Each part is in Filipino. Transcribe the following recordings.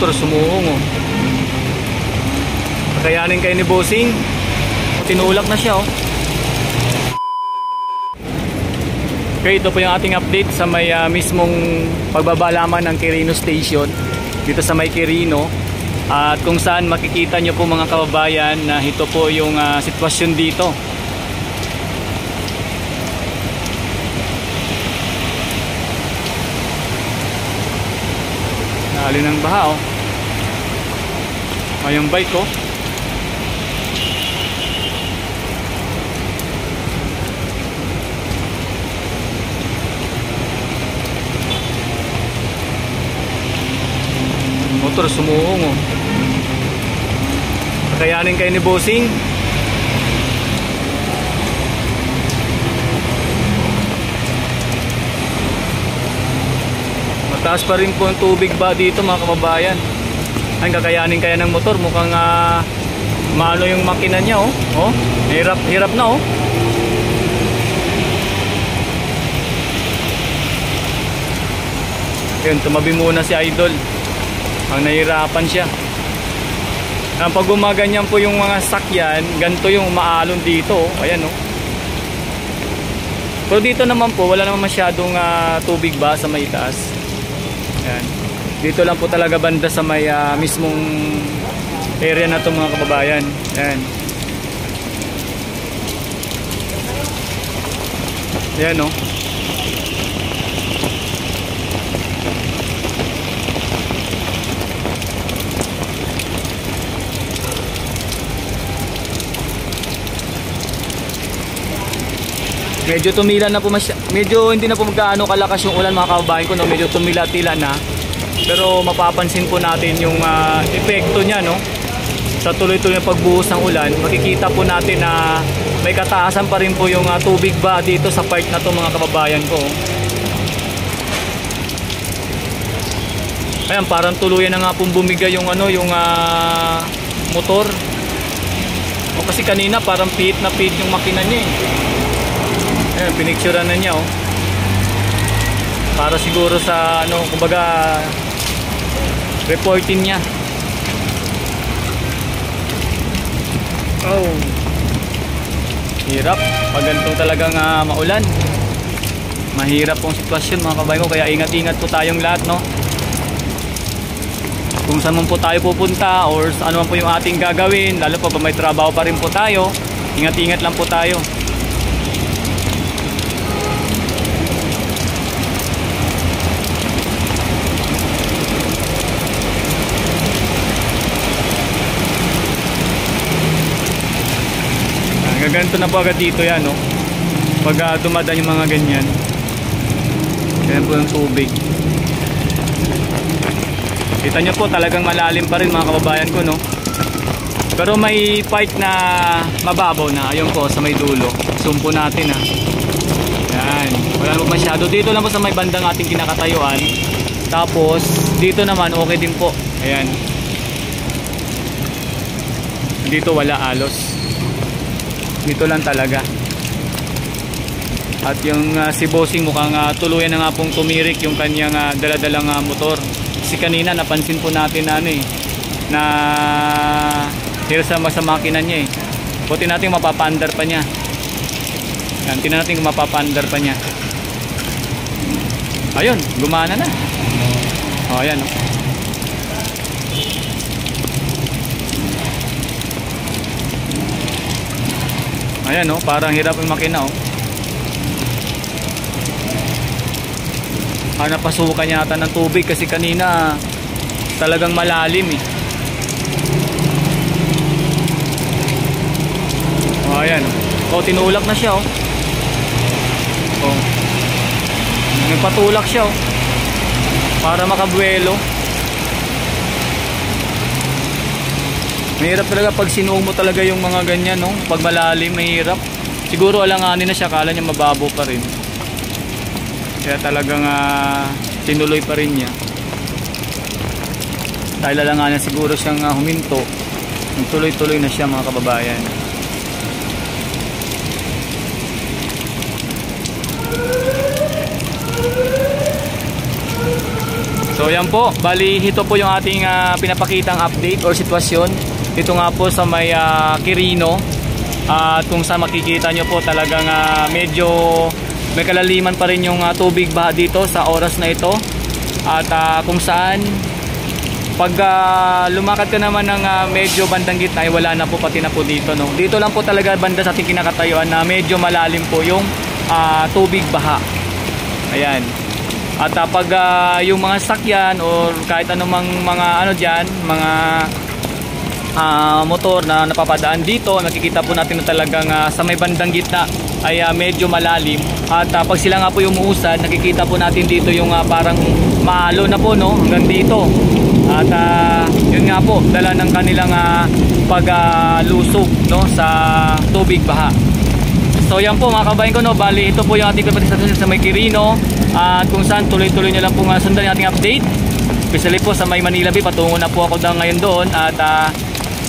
Motor sumuong oh. Kakayanin kayo ni bossing. Tinulak na siya oh. Okay, ito po yung ating update sa may mismong pagbabalaman ng Quirino Station dito sa may Quirino. At kung saan makikita nyo po mga kababayan na ito po yung sitwasyon dito. Nahali ng baha oh. Ay yung bike oh. Motor sumuong oh. Kakayanin kayo ni bossing. Mataas pa rin po ang tubig ba dito mga kababayan. Ay kakayanin kaya ng motor. Mukhang maano yung makina niya oh. Oh, hirap na oh. Yun, tumabi muna si Idol. Ang nahirapan siya. Pag gumaganyan po yung mga sakyan, ganito yung maalon dito. Ayan o. Pero dito naman po, wala naman masyadong tubig ba sa may taas. Ayan. Dito lang po talaga banda sa may mismong area na ito mga kababayan. Ayan. Ayan o. Medyo tumila na po medyo hindi na po magkaano kalakas yung ulan mga kababayan ko no? Medyo tumila-tila na. Pero mapapansin po natin yung epekto niya no. Sa tuloy-tuloy na pagbuhos ng ulan, makikita po natin na may kataasan pa rin po yung tubig ba dito sa part na to mga kababayan ko. Ayan, parang tuluyan na nga pong bumigay yung yung motor. O kasi kanina parang pihit na pihit yung makina niya eh. Ayan, pinicturean na niya oh. Para siguro sa kumbaga reporting niya. Oh. Hirap pag ganitong talagang maulan. Mahirap pong sitwasyon mga kabayan ko, kaya ingat-ingat po tayong lahat no. Kung saan man po tayo pupunta or ano man po yung ating gagawin, lalo pa ba may trabaho pa rin po tayo, ingat-ingat lang po tayo. Ganito na po agad dito yan no. Pag dumadaan yung mga ganyan. Ganyan po yung tubig. Kita nyo po talagang malalim pa rin mga kababayan ko no. Pero may part na mababaw na. Ayun po sa may dulo. Zoom po natin ha. Yan. Wala po masyado. Dito lang po sa may bandang ating kinakatayuan. Tapos dito naman okay din po. Ayan. Dito wala alos. Dito lang talaga. At yung si bossing mukhang tuluyan na nga pong tumirik yung kanyang daladalang motor. Kasi kanina napansin po natin na na hirasama sa makina niya eh. Buti natin mapapandar pa niya. Yan, tingnan natin kung mapapandar pa niya. Ayun, gumana na. O, ayan o. Ayan o, parang hirap yung makina o. Napasukan yata ng tubig kasi kanina talagang malalim eh. O, ayan o. Tinulak na siya o. Nagpatulak siya o. Para makabuelo. Mahirap talaga pag sinuong mo talaga yung mga ganyan no. Pag malalim mahirap. Siguro alanganin na siya, kala niya mababaw pa rin. Kaya talagang tinuloy pa rin niya. Dahil alanganin siguro siyang huminto. Tuloy-tuloy na siya mga kababayan. So So yan po, bali ito po yung ating pinapakitang update or sitwasyon dito nga po sa may Quirino. At kung saan makikita nyo po talagang medyo may kalaliman pa rin yung tubig baha dito sa oras na ito. At kung saan pag lumakad ka naman ng medyo bandang gitna ay wala na po pati na po dito, no? Dito lang po talaga banda sa ating kinakatayuan na medyo malalim po yung tubig baha. Ayan. At pag yung mga sakyan or kahit anumang mga ano dyan, mga motor na napapadaan dito, nakikita po natin na talagang sa may bandang gitna ay medyo malalim. At pag sila nga po yung umuusad, nakikita po natin dito yung parang maalo na po, no, hanggang dito. At yun nga po, dala ng kanilang paglusog, no, sa tubig baha. So yan po mga kabayan ko, no, bali ito po yung ating pagpatistasyon sa may Quirino. At kung saan tuloy-tuloy nyo lang po sundan yung ating update. Especially po sa may Manila Bay, patungo na po ako ngayon doon. At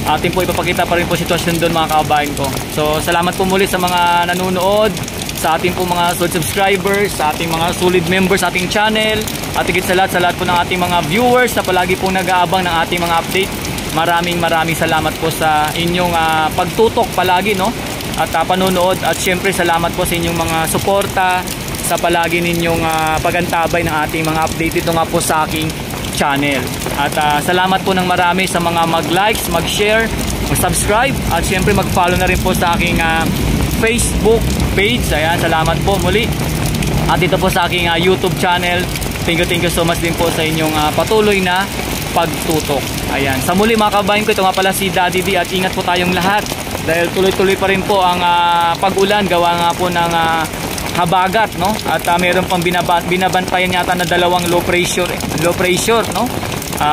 atin po ipapakita pa rin po sitwasyon doon mga kabayan ko. So salamat po muli sa mga nanonood, sa ating po mga solid subscribers, sa ating mga solid members sa ating channel, at higit sa lahat po ng ating mga viewers na palagi pong nag-aabang ng ating mga update. Maraming salamat po sa inyong pagtutok palagi, no, at panonood. At syempre salamat po sa inyong mga suporta sa palagi ninyong pagantabay ng ating mga update dito nga po sa aking channel. At salamat po ng marami sa mga mag-likes, mag-share, mag-subscribe, at syempre mag-follow na rin po sa aking Facebook page. Ayan, salamat po muli. At dito po sa aking YouTube channel. Thank you so much din po sa inyong patuloy na pagtutok. Ayan, sa muli mga kabayan ko, ito nga pala si Daddy D, at ingat po tayong lahat dahil tuloy-tuloy pa rin po ang pag-ulan, gawa nga po ng habagat, no, at meron pang binabantayan yata na dalawang low pressure, no.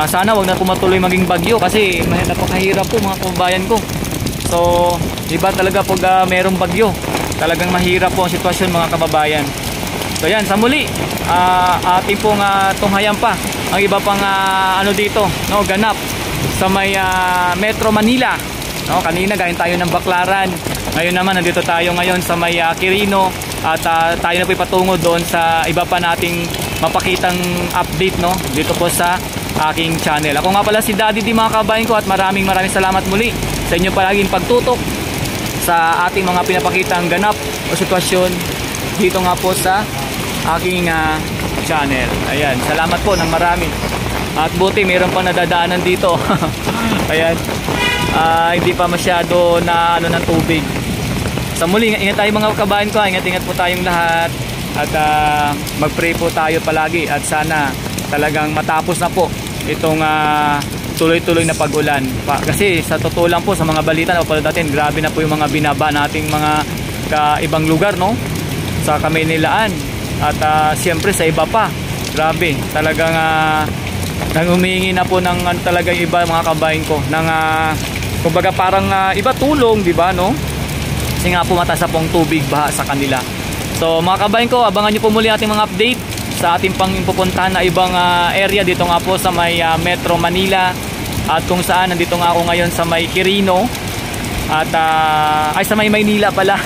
Sana wag na pumatuloy maging bagyo kasi napakahirap po mga kabayan ko. So iba talaga pag merong bagyo, talagang mahirap po ang sitwasyon mga kababayan. So yan, sa muli ating pong tunghayan pa ang iba pang ano dito, no, ganap sa may Metro Manila, no. Kanina galing tayo ng Baclaran, ngayon naman nandito tayo ngayon sa may Quirino. At tayo na po ipatungo doon sa iba pa nating mapakitang update, no, dito po sa aking channel. Ako nga pala si Daddy D mga kabayan ko, at maraming salamat muli sa inyo palaging pagtutok sa ating mga pinapakitang ganap o sitwasyon dito nga po sa aking channel. Ayan, salamat po ng marami. At buti mayroon pang nadadaanan dito. Ayan, hindi pa masyado na ano ng tubig. Sa muli, ingat tayo mga kabayan ko, ingat po tayong lahat. At mag-pray po tayo palagi, at sana talagang matapos na po itong tuloy-tuloy na pag-ulan. Kasi sa totoo lang po, sa mga balita na papalad natin, grabe na po yung mga binaba nating mga ibang lugar, no, sa Kamaynilaan. At siyempre sa iba pa, grabe, talagang nang humingi na po ng talagang iba mga kabayan ko ng kumbaga parang iba tulong, di ba, no? Kasi nga po mataas pong tubig baha sa kanila. So mga kabayan ko, abangan nyo po muli ating mga update sa ating pang pupuntahan na ibang area dito nga po sa may Metro Manila. At kung saan nandito nga ako ngayon sa may Quirino. At ay sa may Maynila pala.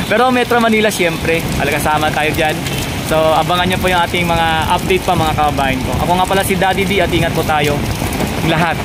Pero Metro Manila syempre, kasama tayo dyan. So abangan nyo po yung ating mga update pa mga kabayan ko. Ako nga pala si Daddy D, at ingat po tayo lahat.